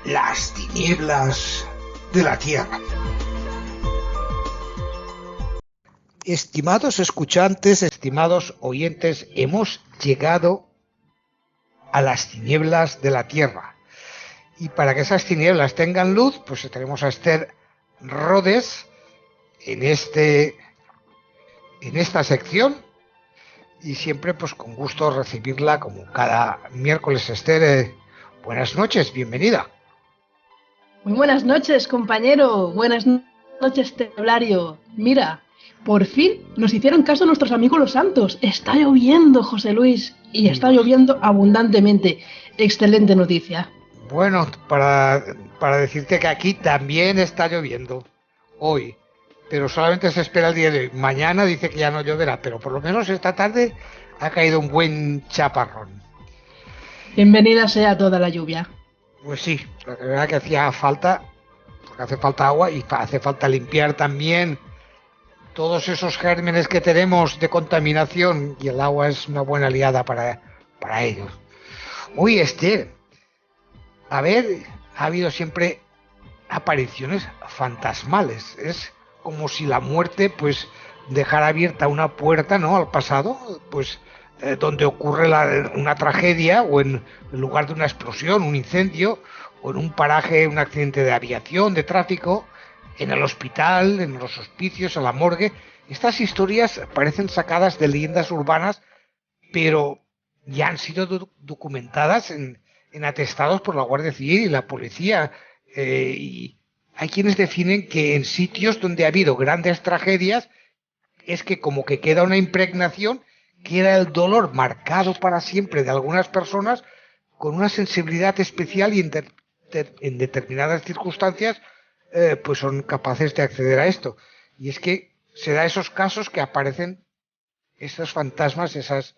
Las tinieblas de la Tierra. Estimados escuchantes, estimados oyentes, hemos llegado a las tinieblas de la Tierra. Y para que esas tinieblas tengan luz, pues tenemos a Esther Rodes en esta sección, y siempre pues con gusto recibirla como cada miércoles. Esther, buenas noches, bienvenida. Muy buenas noches, compañero. Buenas noches, Teblario. Mira, por fin nos hicieron caso nuestros amigos los santos. Está lloviendo, José Luis, y está lloviendo abundantemente. Excelente noticia. Bueno, para decirte que aquí también está lloviendo hoy, pero solamente se espera el día de hoy. Mañana dice que ya no lloverá, pero por lo menos esta tarde ha caído un buen chaparrón. Bienvenida sea toda la lluvia. Pues sí, la verdad que hacía falta, porque hace falta agua y hace falta limpiar también todos esos gérmenes que tenemos de contaminación, y el agua es una buena aliada para ellos. Uy, Esther, a ver, ha habido siempre apariciones fantasmales. Es como si la muerte pues dejara abierta una puerta, ¿no?, al pasado, pues donde ocurre una tragedia, o en lugar de una explosión, un incendio, o en un paraje, un accidente de aviación, de tráfico, en el hospital, en los hospicios, en la morgue. Estas historias parecen sacadas de leyendas urbanas, pero ya han sido documentadas en atestados por la Guardia Civil y la policía. Y hay quienes definen que en sitios donde ha habido grandes tragedias es que como que queda una impregnación, queda el dolor marcado para siempre de algunas personas con una sensibilidad especial, y en determinadas circunstancias pues son capaces de acceder a esto. Y es que se da esos casos que aparecen esos fantasmas, esas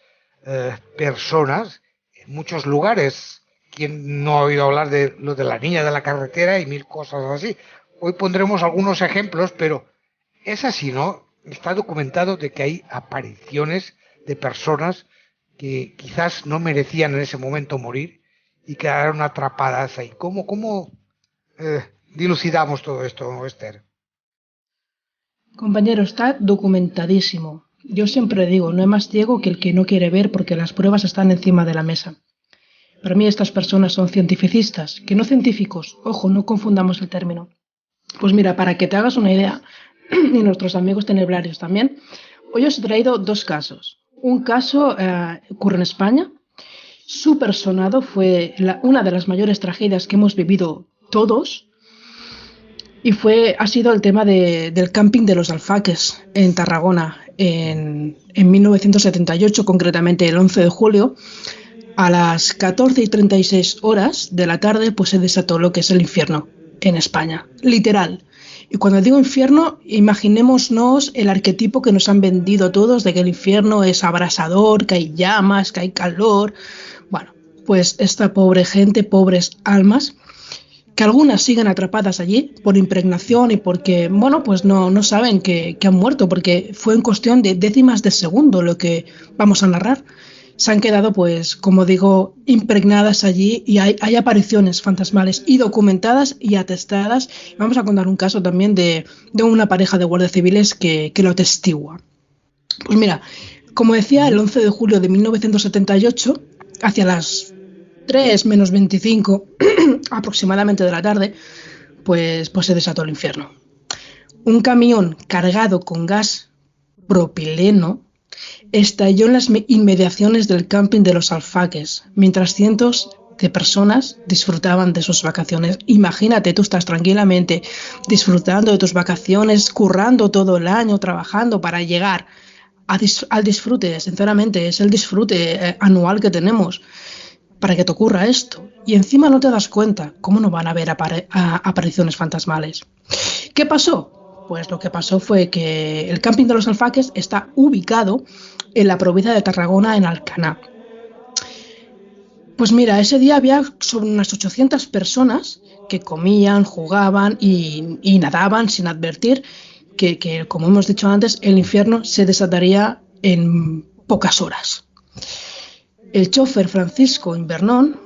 personas en muchos lugares. ¿Quién no ha oído hablar de lo de la niña de la carretera y mil cosas así? Hoy pondremos algunos ejemplos, pero es así, ¿no? Está documentado de que hay apariciones de personas que quizás no merecían en ese momento morir y quedaron atrapadas ahí. ¿Cómo dilucidamos todo esto, Esther? Compañero, está documentadísimo. Yo siempre digo, no hay más ciego que el que no quiere ver, porque las pruebas están encima de la mesa. Para mí estas personas son cientificistas, que no científicos. Ojo, no confundamos el término. Pues mira, para que te hagas una idea, y nuestros amigos tenebrarios también, hoy os he traído dos casos. Un caso ocurre en España, súper sonado, fue una de las mayores tragedias que hemos vivido todos, y ha sido el tema del camping de los Alfaques en Tarragona en 1978, concretamente el 11 de julio. A las 14:36 de la tarde pues se desató lo que es el infierno en España, literal. Y cuando digo infierno, imaginémonos el arquetipo que nos han vendido todos de que el infierno es abrasador, que hay llamas, que hay calor. Bueno, pues esta pobre gente, pobres almas, que algunas siguen atrapadas allí por impregnación y porque, bueno, pues no saben que han muerto, porque fue en cuestión de décimas de segundo lo que vamos a narrar. Se han quedado, pues, como digo, impregnadas allí, y hay apariciones fantasmales y documentadas y atestadas. Vamos a contar un caso también de una pareja de guardias civiles que lo atestigua. Pues mira, como decía, el 11 de julio de 1978, hacia las 3 menos 25 aproximadamente de la tarde, pues se desató el infierno. Un camión cargado con gas propileno estalló en las inmediaciones del camping de los Alfaques, mientras cientos de personas disfrutaban de sus vacaciones. Imagínate, tú estás tranquilamente disfrutando de tus vacaciones, currando todo el año, trabajando para llegar al disfrute. Sinceramente, es el disfrute anual que tenemos para que te ocurra esto. Y encima no te das cuenta. ¿Cómo no van a haber apariciones fantasmales? ¿Qué pasó? Pues lo que pasó fue que el camping de los Alfaques está ubicado en la provincia de Tarragona, en Alcanar. Pues mira, ese día había sobre unas 800 personas que comían, jugaban y nadaban sin advertir que, como hemos dicho antes, el infierno se desataría en pocas horas. El chofer Francisco Invernón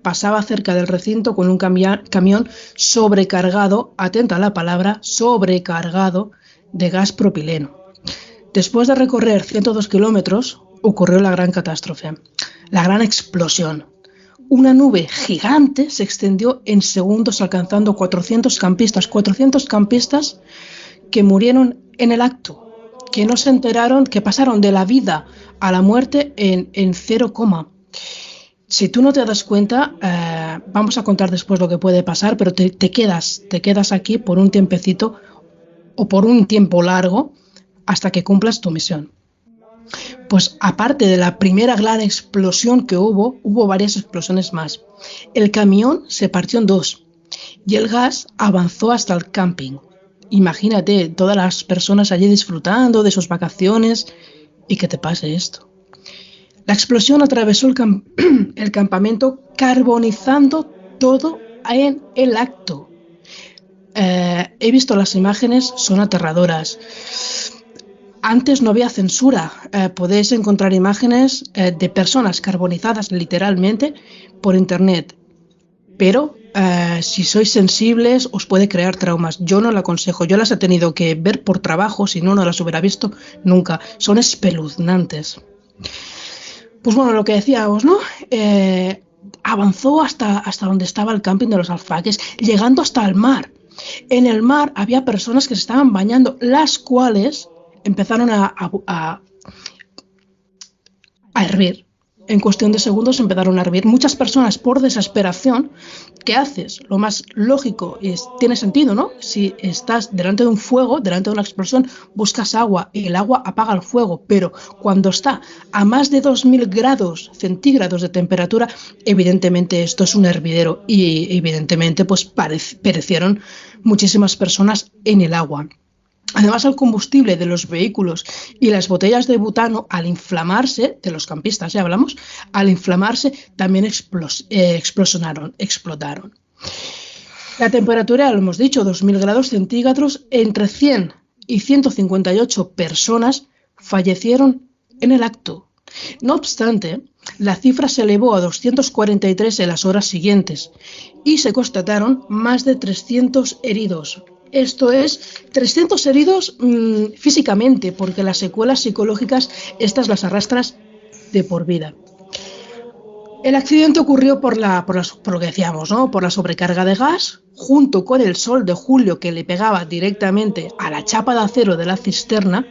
pasaba cerca del recinto con un camión sobrecargado, atenta a la palabra, sobrecargado de gas propileno. Después de recorrer 102 kilómetros, ocurrió la gran catástrofe, la gran explosión. Una nube gigante se extendió en segundos, alcanzando 400 campistas que murieron en el acto, que no se enteraron, que pasaron de la vida a la muerte en 0, si tú no te das cuenta, vamos a contar después lo que puede pasar, pero te quedas aquí por un tiempecito o por un tiempo largo hasta que cumplas tu misión. Pues aparte de la primera gran explosión que hubo varias explosiones más. El camión se partió en 2 y el gas avanzó hasta el camping. Imagínate, todas las personas allí disfrutando de sus vacaciones y que te pase esto. La explosión atravesó el campamento, carbonizando todo en el acto. He visto las imágenes, son aterradoras. Antes no había censura, podéis encontrar imágenes de personas carbonizadas literalmente por internet, pero si sois sensibles os puede crear traumas. Yo no lo aconsejo, yo las he tenido que ver por trabajo, si no las hubiera visto nunca, son espeluznantes. Pues bueno, lo que decíamos, ¿no? Avanzó hasta donde estaba el camping de los Alfaques, llegando hasta el mar. En el mar había personas que se estaban bañando, las cuales empezaron a hervir. En cuestión de segundos empezaron a hervir. Muchas personas, por desesperación, ¿qué haces? Lo más lógico tiene sentido, ¿no? Si estás delante de un fuego, delante de una explosión, buscas agua y el agua apaga el fuego, pero cuando está a más de 2000 grados centígrados de temperatura, evidentemente esto es un hervidero y evidentemente pues perecieron muchísimas personas en el agua. Además, el combustible de los vehículos y las botellas de butano, al inflamarse, de los campistas ya hablamos, al inflamarse también explotaron. La temperatura, lo hemos dicho, 2000 grados centígrados, entre 100 y 158 personas fallecieron en el acto. No obstante, la cifra se elevó a 243 en las horas siguientes y se constataron más de 300 heridos. Esto es, 300 heridos físicamente, porque las secuelas psicológicas, estas las arrastras de por vida. El accidente ocurrió por lo que decíamos, ¿no? Por la sobrecarga de gas, junto con el sol de julio que le pegaba directamente a la chapa de acero de la cisterna,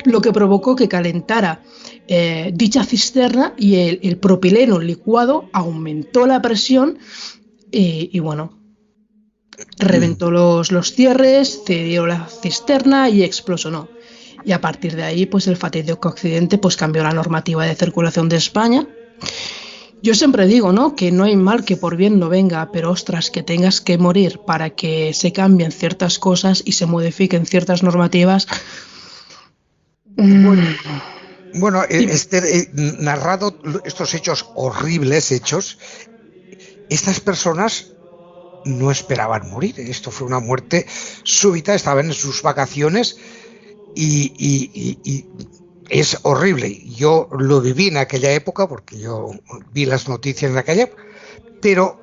lo que provocó que calentara dicha cisterna y el propileno licuado aumentó la presión y bueno, reventó los cierres, cedió la cisterna y explosionó. Y a partir de ahí, pues el fatídico accidente pues cambió la normativa de circulación de España. Yo siempre digo, ¿no?, que no hay mal que por bien no venga, pero ostras, que tengas que morir para que se cambien ciertas cosas y se modifiquen ciertas normativas. Bueno, narrado estos horribles hechos, estas personas no esperaban morir. Esto fue una muerte súbita, estaban en sus vacaciones y es horrible. Yo lo viví en aquella época porque yo vi las noticias en aquella época, pero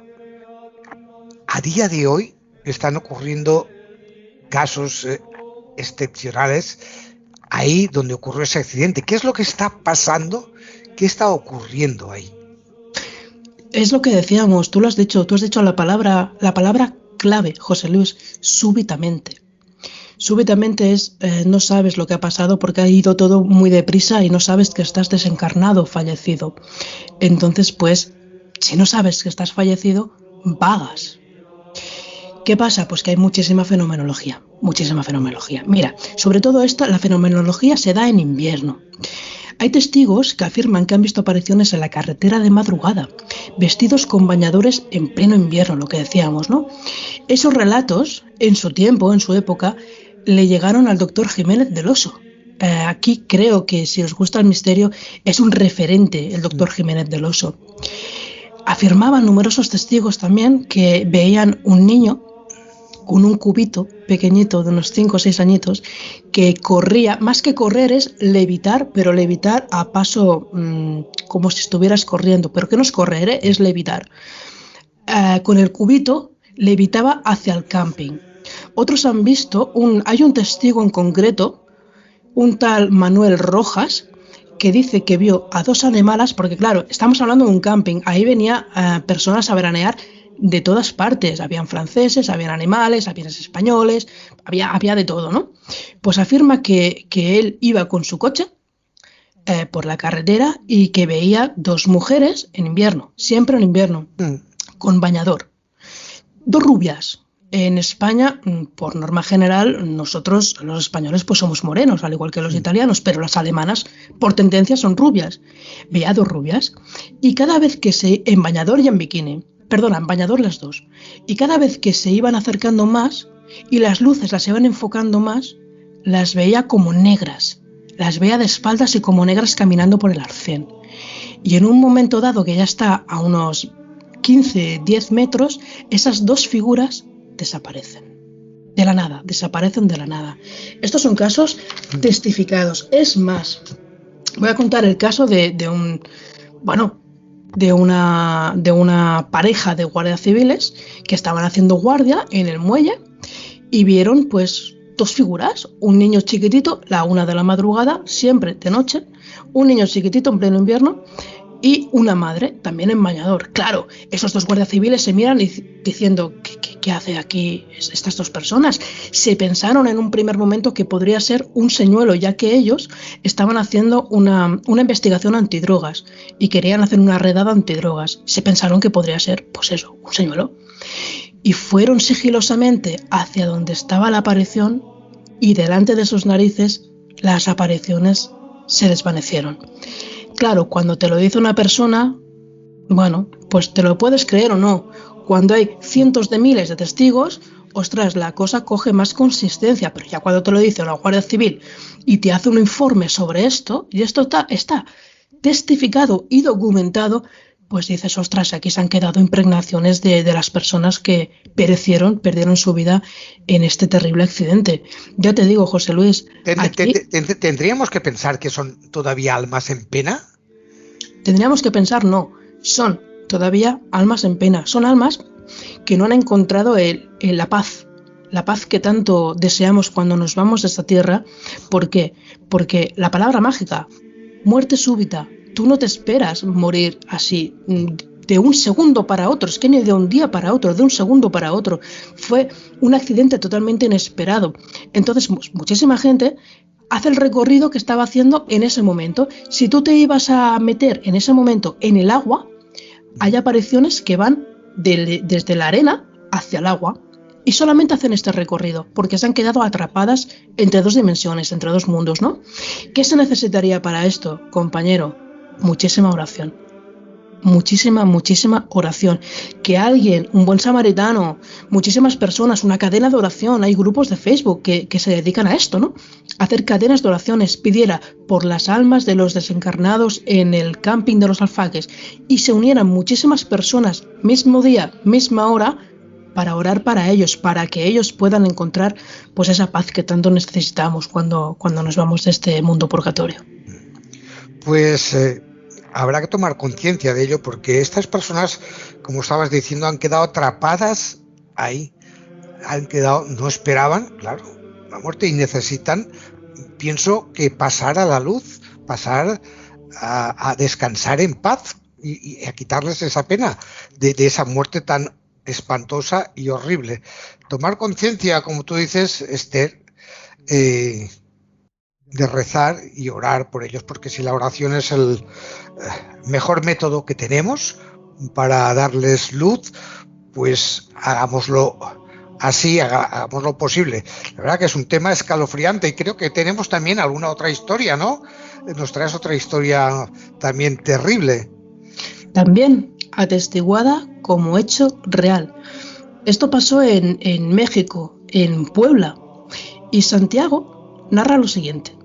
a día de hoy están ocurriendo casos excepcionales ahí donde ocurrió ese accidente. ¿Qué es lo que está pasando? ¿Qué está ocurriendo ahí? Es lo que decíamos, tú has dicho la palabra clave, José Luis, súbitamente. Súbitamente es, no sabes lo que ha pasado porque ha ido todo muy deprisa y no sabes que estás desencarnado, fallecido. Entonces, pues, si no sabes que estás fallecido, vagas. ¿Qué pasa? Pues que hay muchísima fenomenología. Mira, sobre todo la fenomenología se da en invierno. Hay testigos que afirman que han visto apariciones en la carretera de madrugada, vestidos con bañadores en pleno invierno, lo que decíamos, ¿no? Esos relatos, en su tiempo, en su época, le llegaron al doctor Jiménez del Oso. Aquí creo que, si os gusta el misterio, es un referente el doctor Jiménez del Oso. Afirmaban numerosos testigos también que veían un niño con un cubito pequeñito de unos 5 o 6 añitos que corría, más que correr es levitar, pero levitar a paso como si estuvieras corriendo, pero que no es correr, es levitar. con el cubito levitaba hacia el camping. Otros han visto, hay un testigo en concreto, un tal Manuel Rojas, que dice que vio a 2 alemanas, porque claro, estamos hablando de un camping, ahí venía personas a veranear de todas partes, habían franceses, habían animales, habían españoles, había de todo, ¿no? Pues afirma que él iba con su coche por la carretera y que veía 2 mujeres en invierno, siempre en invierno, con bañador. 2 rubias. En España, por norma general, nosotros, los españoles, pues somos morenos, al igual que los italianos, pero las alemanas, por tendencia, son rubias. Veía 2 rubias y cada vez que en bañador y en bikini, en bañador las 2, y cada vez que se iban acercando más y las luces las iban enfocando más, las veía como negras, las veía de espaldas y como negras caminando por el arcén. Y en un momento dado, que ya está a unos 15, 10 metros, esas 2 figuras desaparecen de la nada. Estos son casos testificados. Es más, voy a contar el caso de una pareja de guardias civiles que estaban haciendo guardia en el muelle y vieron pues 2 figuras, un niño chiquitito, la 1 de la madrugada, siempre de noche, un niño chiquitito en pleno invierno, y una madre también en bañador. Claro, esos 2 guardias civiles se miran diciendo ¿qué hace aquí estas 2 personas? Se pensaron en un primer momento que podría ser un señuelo, ya que ellos estaban haciendo una investigación antidrogas y querían hacer una redada antidrogas. Se pensaron que podría ser, pues eso, un señuelo. Y fueron sigilosamente hacia donde estaba la aparición y delante de sus narices las apariciones se desvanecieron. Claro, cuando te lo dice una persona, bueno, pues te lo puedes creer o no. Cuando hay cientos de miles de testigos, ostras, la cosa coge más consistencia, pero ya cuando te lo dice una Guardia Civil y te hace un informe sobre esto, y esto está testificado y documentado, pues dices, ostras, aquí se han quedado impregnaciones de las personas que perdieron su vida en este terrible accidente. Ya te digo, José Luis, ¿Tendríamos que pensar que son todavía almas en pena? Tendríamos que pensar, no, son todavía almas en pena, son almas que no han encontrado la paz que tanto deseamos cuando nos vamos de esta tierra. ¿Por qué? Porque la palabra mágica, muerte súbita, tú no te esperas morir así de un segundo para otro, es que ni de un día para otro, de un segundo para otro. Fue un accidente totalmente inesperado. Entonces, muchísima gente hace el recorrido que estaba haciendo en ese momento. Si tú te ibas a meter en ese momento en el agua, hay apariciones que van desde la arena hacia el agua y solamente hacen este recorrido porque se han quedado atrapadas entre 2 dimensiones, entre 2 mundos, ¿no? ¿Qué se necesitaría para esto, compañero? Muchísima oración. Muchísima oración. Que alguien, un buen samaritano, muchísimas personas, una cadena de oración, hay grupos de Facebook que se dedican a esto, ¿no? A hacer cadenas de oraciones, pidiera por las almas de los desencarnados en el camping de los Alfagues y se unieran muchísimas personas, mismo día, misma hora, para orar para ellos, para que ellos puedan encontrar pues esa paz que tanto necesitamos cuando nos vamos de este mundo purgatorio. Pues habrá que tomar conciencia de ello, porque estas personas, como estabas diciendo, han quedado atrapadas ahí, no esperaban, claro, la muerte y necesitan, pienso, que pasar a la luz, pasar a descansar en paz y a quitarles esa pena de esa muerte tan espantosa y horrible. Tomar conciencia, como tú dices, Esther, de rezar y orar por ellos, porque si la oración es el mejor método que tenemos para darles luz, pues hagámoslo así, hagámoslo posible. La verdad que es un tema escalofriante y creo que tenemos también alguna otra historia, ¿no? Nos traes otra historia también terrible. También atestiguada como hecho real. Esto pasó en México, en Puebla, y Santiago narra lo siguiente.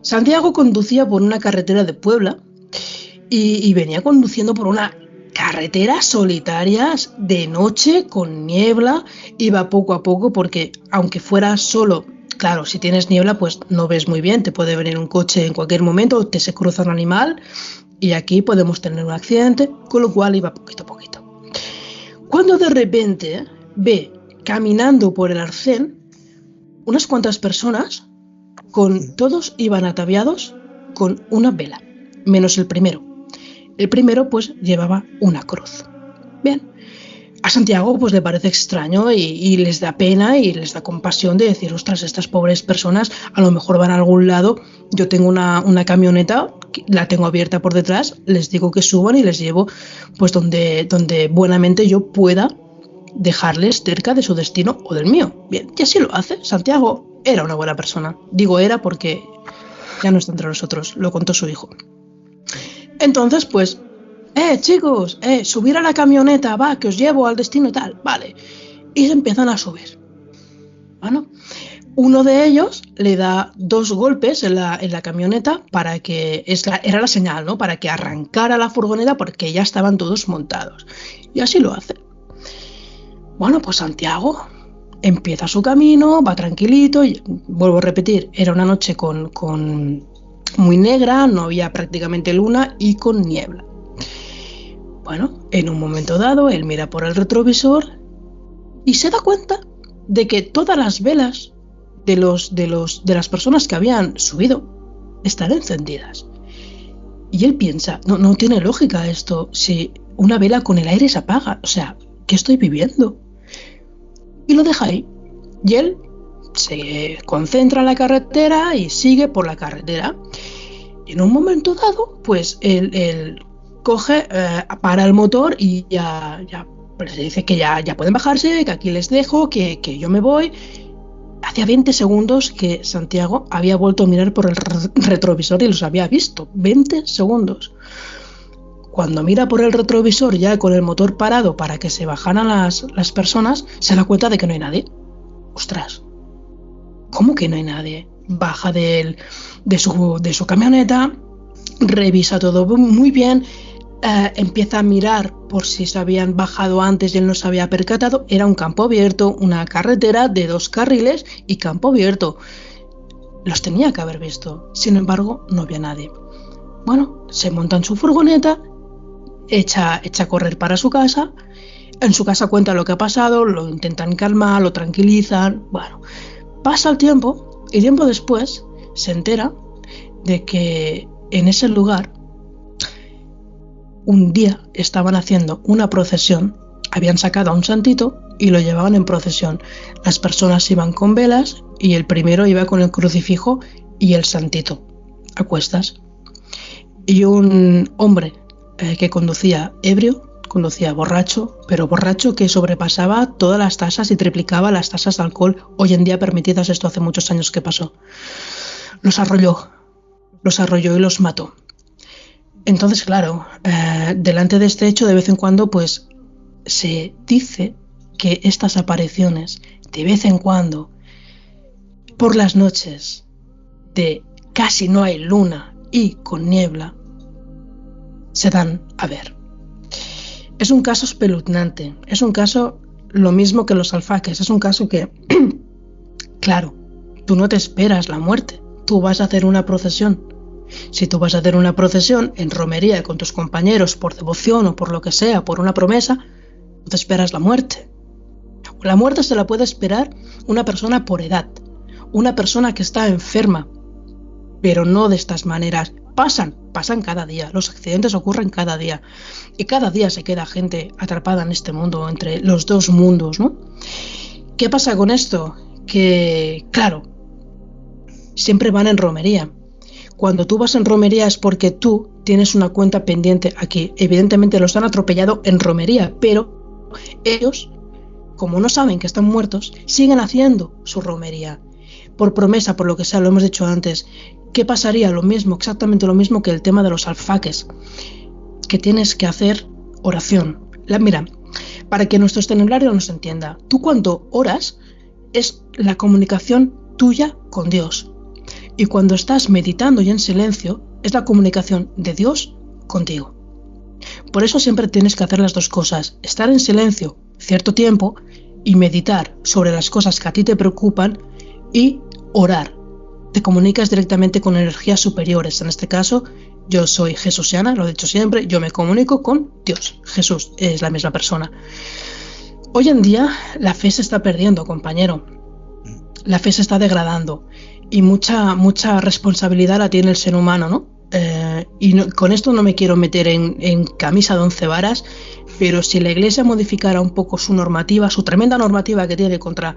Santiago conducía por una carretera de Puebla y venía conduciendo por una carretera solitaria de noche con niebla. Iba poco a poco porque aunque fuera solo, claro, si tienes niebla pues no ves muy bien, te puede venir un coche en cualquier momento, se cruza un animal y aquí podemos tener un accidente, con lo cual iba poquito a poquito. cuando de repente ve caminando por el arcén unas cuantas personas, todos iban ataviados con una vela, menos el primero. El primero pues llevaba una cruz. Bien, a Santiago pues le parece extraño y les da pena y les da compasión de decir, ostras, estas pobres personas a lo mejor van a algún lado, yo tengo una camioneta, la tengo abierta por detrás, les digo que suban y les llevo pues donde buenamente yo pueda dejarles cerca de su destino o del mío. Bien, y así lo hace. Santiago era una buena persona. Digo era porque ya no está entre nosotros, lo contó su hijo. Entonces pues, chicos, subir a la camioneta, va, que os llevo al destino y tal, vale. Y se empiezan a subir. Bueno, uno de ellos le da 2 golpes en la camioneta para que, era la señal, ¿no? Para que arrancara la furgoneta porque ya estaban todos montados. Y así lo hace. Bueno, pues Santiago empieza su camino, va tranquilito, y vuelvo a repetir, era una noche con muy negra, no había prácticamente luna y con niebla. Bueno, en un momento dado, él mira por el retrovisor y se da cuenta de que todas las velas de las personas que habían subido están encendidas. Y él piensa, no tiene lógica esto, si una vela con el aire se apaga, o sea, ¿qué estoy viviendo? Y lo deja ahí. Y él se concentra en la carretera y sigue por la carretera. Y en un momento dado, pues él coge, para el motor y ya pues dice que ya pueden bajarse, que aquí les dejo, que yo me voy. Hacía 20 segundos que Santiago había vuelto a mirar por el retrovisor y los había visto. 20 segundos. Cuando mira por el retrovisor ya con el motor parado para que se bajaran las personas, se da cuenta de que no hay nadie. ¡Ostras! ¿Cómo que no hay nadie? Baja de su camioneta, revisa todo muy bien, empieza a mirar por si se habían bajado antes y él no se había percatado. Era un campo abierto, una carretera de 2 carriles y campo abierto. Los tenía que haber visto. Sin embargo, no había nadie. Bueno, se monta en su furgoneta, echa a correr para su casa. En su casa cuenta lo que ha pasado, lo intentan calmar, lo tranquilizan. Bueno, pasa el tiempo y tiempo después se entera de que en ese lugar un día estaban haciendo una procesión, habían sacado a un santito y lo llevaban en procesión. Las personas iban con velas y el primero iba con el crucifijo y el santito a cuestas. Y un hombre que conducía ebrio, conducía borracho, pero borracho que sobrepasaba todas las tasas y triplicaba las tasas de alcohol hoy en día permitidas. Esto hace muchos años que pasó. Los arrolló y los mató. Entonces, claro, delante de este hecho, de vez en cuando, pues se dice que estas apariciones, de vez en cuando, por las noches de casi no hay luna y con niebla, se dan a ver. Es un caso espeluznante, es un caso lo mismo que los alfaques, es un caso que, claro, tú no te esperas la muerte, tú vas a hacer una procesión. Si tú vas a hacer una procesión en romería con tus compañeros por devoción o por lo que sea, por una promesa, no te esperas la muerte. La muerte se la puede esperar una persona por edad, una persona que está enferma, pero no de estas maneras. Pasan cada día, los accidentes ocurren cada día y cada día se queda gente atrapada en este mundo, entre los 2 mundos, ¿no? ¿Qué pasa con esto? Que, claro, siempre van en romería. Cuando tú vas en romería es porque tú tienes una cuenta pendiente aquí. Evidentemente los han atropellado en romería, pero ellos, como no saben que están muertos, siguen haciendo su romería. Por promesa, por lo que sea, lo hemos dicho antes. ¿Qué pasaría? Lo mismo, exactamente lo mismo que el tema de los alfaques. Que tienes que hacer oración. Mira, para que nuestro escenario nos entienda, tú cuando oras es la comunicación tuya con Dios. Y cuando estás meditando y en silencio, es la comunicación de Dios contigo. Por eso siempre tienes que hacer las 2 cosas, estar en silencio cierto tiempo y meditar sobre las cosas que a ti te preocupan y orar. Te comunicas directamente con energías superiores. En este caso, yo soy jesusiana, lo he dicho siempre, yo me comunico con Dios. Jesús es la misma persona. Hoy en día la fe se está perdiendo, compañero. La fe se está degradando y mucha responsabilidad la tiene el ser humano, ¿no? Con esto no me quiero meter en camisa de 11 varas, pero si la Iglesia modificara un poco su normativa, su tremenda normativa que tiene contra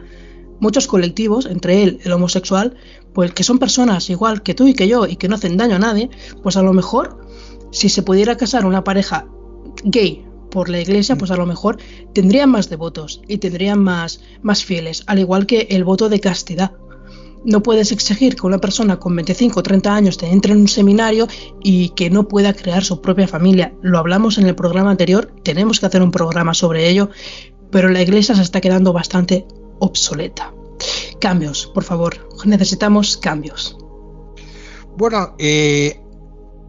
muchos colectivos, entre él el homosexual, pues que son personas igual que tú y que yo y que no hacen daño a nadie, pues a lo mejor si se pudiera casar una pareja gay por la Iglesia, pues a lo mejor tendrían más devotos y tendrían más fieles, al igual que el voto de castidad. No puedes exigir que una persona con 25 o 30 años te entre en un seminario y que no pueda crear su propia familia. Lo hablamos en el programa anterior, tenemos que hacer un programa sobre ello, pero la Iglesia se está quedando bastante obsoleta. Cambios, por favor, necesitamos cambios. Bueno,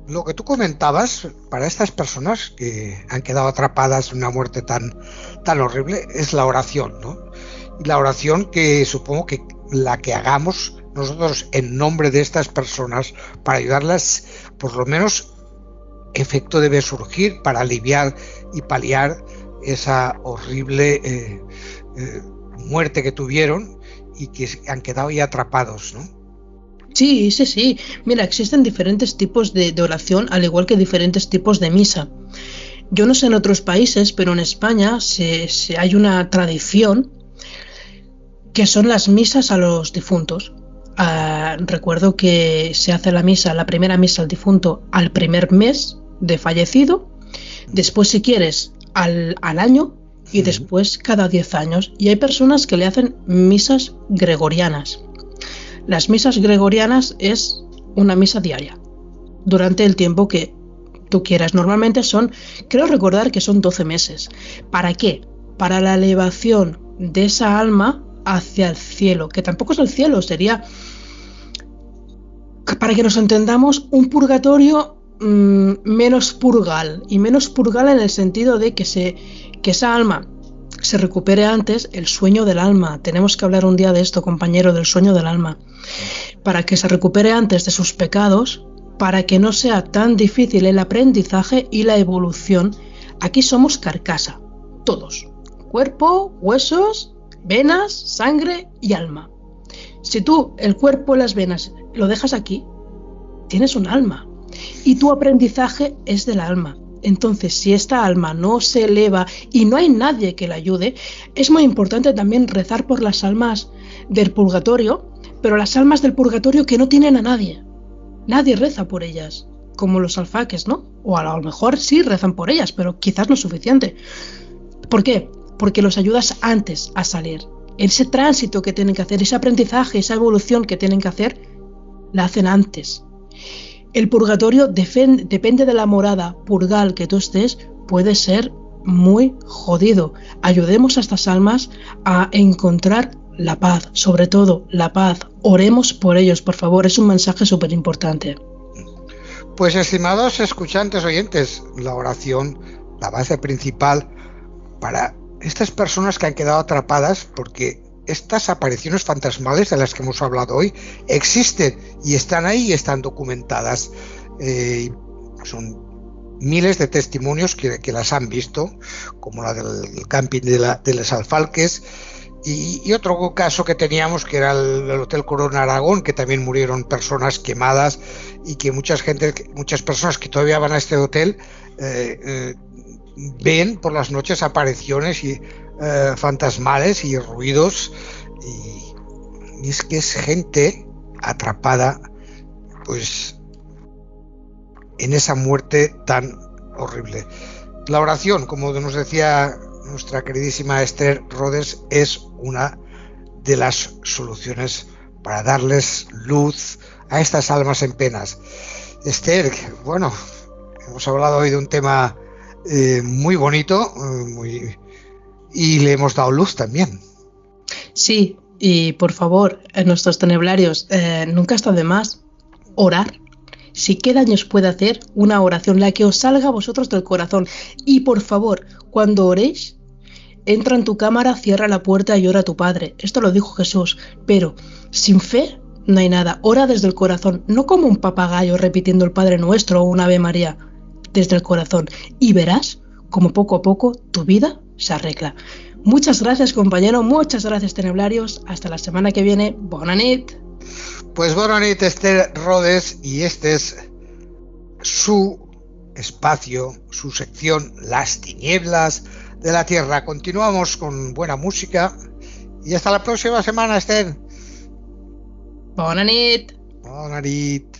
lo que tú comentabas, para estas personas que han quedado atrapadas en una muerte tan horrible, es la oración, ¿no? Y la oración que supongo que la que hagamos nosotros en nombre de estas personas para ayudarlas, por lo menos efecto debe surgir para aliviar y paliar esa horrible muerte que tuvieron y que han quedado ahí atrapados, ¿no? Sí. Mira, existen diferentes tipos de oración, al igual que diferentes tipos de misa. Yo no sé en otros países, pero en España hay una tradición que son las misas a los difuntos. Recuerdo que se hace la primera misa al difunto al primer mes de fallecido, después si quieres al año y después cada 10 años. Y hay personas que le hacen misas gregorianas. Las misas gregorianas es una misa diaria, durante el tiempo que tú quieras. Normalmente creo recordar que son 12 meses. ¿Para qué? Para la elevación de esa alma hacia el cielo, que tampoco es el cielo, sería, para que nos entendamos, un purgatorio menos purgal, y menos purgal en el sentido de que esa alma se recupere antes, el sueño del alma. Tenemos que hablar un día de esto, compañero, del sueño del alma, para que se recupere antes de sus pecados, para que no sea tan difícil el aprendizaje y la evolución. Aquí somos carcasa, todos, cuerpo, huesos, venas, sangre y alma. Si tú el cuerpo y las venas lo dejas aquí, tienes un alma y tu aprendizaje es del alma. Entonces, si esta alma no se eleva y no hay nadie que la ayude, es muy importante también rezar por las almas del purgatorio, pero las almas del purgatorio que no tienen a nadie. Nadie reza por ellas, como los alfaques, ¿no? O a lo mejor sí rezan por ellas, pero quizás no es suficiente. ¿Por qué? Porque los ayudas antes a salir. Ese tránsito que tienen que hacer, ese aprendizaje, esa evolución que tienen que hacer, la hacen antes. El purgatorio depende de la morada purgal que tú estés, puede ser muy jodido. Ayudemos a estas almas a encontrar la paz, sobre todo la paz. Oremos por ellos, por favor, es un mensaje súper importante. Pues estimados escuchantes oyentes, la oración, la base principal para estas personas que han quedado atrapadas, porque estas apariciones fantasmales de las que hemos hablado hoy existen y están ahí y están documentadas. Son miles de testimonios que las han visto, como la del camping de los Alfalques, y otro caso que teníamos, que era el Hotel Corona Aragón, que también murieron personas quemadas, y que muchas personas que todavía van a este hotel ven por las noches apariciones y fantasmales y ruidos, y es que es gente atrapada pues en esa muerte tan horrible. La oración, como nos decía nuestra queridísima Esther Rodes, es una de las soluciones para darles luz a estas almas en penas. Esther, bueno, hemos hablado hoy de un tema muy bonito, y le hemos dado luz también. Sí, y por favor, en nuestros teneblarios, nunca está de más orar. Si qué daño os puede hacer una oración, la que os salga a vosotros del corazón. Y por favor, cuando oréis, entra en tu cámara, cierra la puerta y ora a tu Padre. Esto lo dijo Jesús, pero sin fe no hay nada. Ora desde el corazón, no como un papagayo repitiendo el Padre Nuestro o un Ave María, desde el corazón. Y verás como poco a poco tu vida se arregla. Muchas gracias, compañero, muchas gracias, teneblarios. Hasta la semana que viene. Bona nit. Pues bona nit, Esther Rodes, y este es su espacio, su sección, Las tinieblas de la Tierra. Continuamos con buena música y hasta la próxima semana, Esther. Bona nit. Bona nit.